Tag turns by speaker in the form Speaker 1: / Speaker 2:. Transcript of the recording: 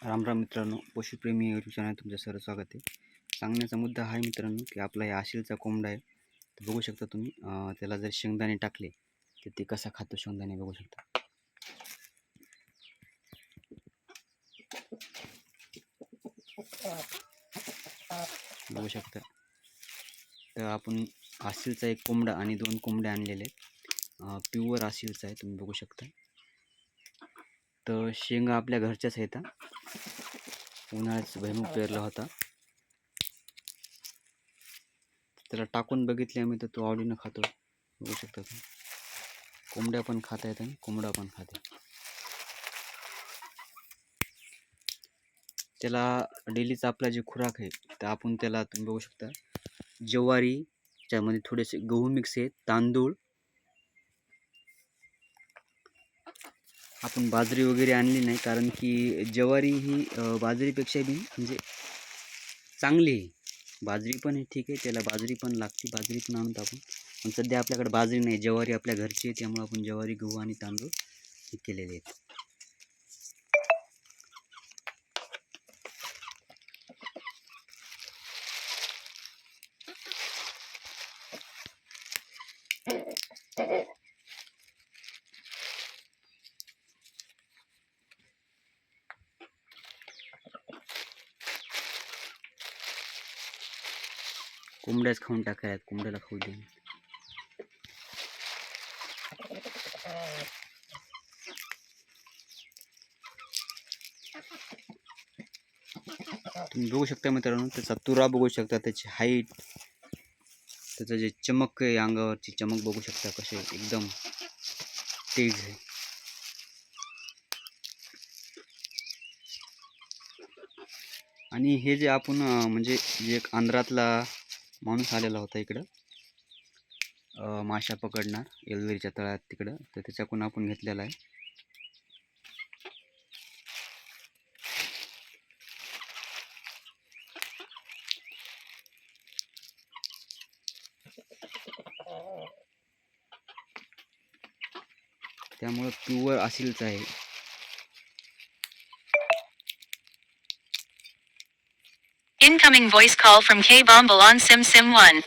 Speaker 1: रामराम मित्रांनो, पशुप्रेमी YouTube channel तुमचं सर्व स्वागत आहे. सांगण्याचा मुद्दा हा आहे मित्रांनो की आपला या आशिलचा कोंबडा आहे. तर बघू शकता तुम्ही, त्याला जर शेंगदाणे टाकले तर ते कसा खातो शेंगदाणे बघू शकता. बघू शकता. तर आपण आशिलचा एक कोंबडा आणि 2 कोंबडे आणलेले आहेत. प्युअर आशिलचा आहे, तुम्ही बघू शकता. तर शेंगा आपल्या घरच्याच आहेत. उन्हाळ्यात भुईमूग पेरला होता, त्याला टाकून बघितले आम्ही तर तो आवडीनं खातो. बघू शकता तुम्ही. कोंबड्या पण खाता येतात आणि कोंबडा पण खाते. त्याला डेलीचा आपला जे खुराक आहे तर आपण त्याला तुम्ही बघू शकता ज्वारी, त्यामध्ये थोडेसे गहू मिक्स आहेत, तांदूळ, आपण बाजरी वगैरे आणली नाही कारण की ज्वारी ही बाजरीपेक्षा बी म्हणजे चांगली आहे. बाजरी पण आहे ठीक आहे, त्याला बाजरी पण लागते, बाजरी पण आणतो आपण. पण सध्या आपल्याकडे बाजरी नाही, ज्वारी आपल्या घरची आहे, त्यामुळे आपण ज्वारी, गहू आणि तांदूळ हे केलेले आहेत. कोंबड्याच खाऊन टाकायत, कोंबड्याला खाऊ दे. तुम्ही बघू शकता मित्रांनो, त्याचा तुरा बघू शकता, त्याची हाईट, त्याचं जे चमक आहे अंगावरची चमक बघू शकता कसे एकदम तेज आहे. आणि हे जे आपण म्हणजे जे एक आंध्रातला माणूस आलेला होता इकडं माशा पकडणार एलवेरीच्या तळ्यात तिकडं, तर त्याच्याकडून आपण घेतलेला आहे. त्यामुळं प्युअर आसिलचं आहे.
Speaker 2: Incoming voice call from K Bombal on Sim 1.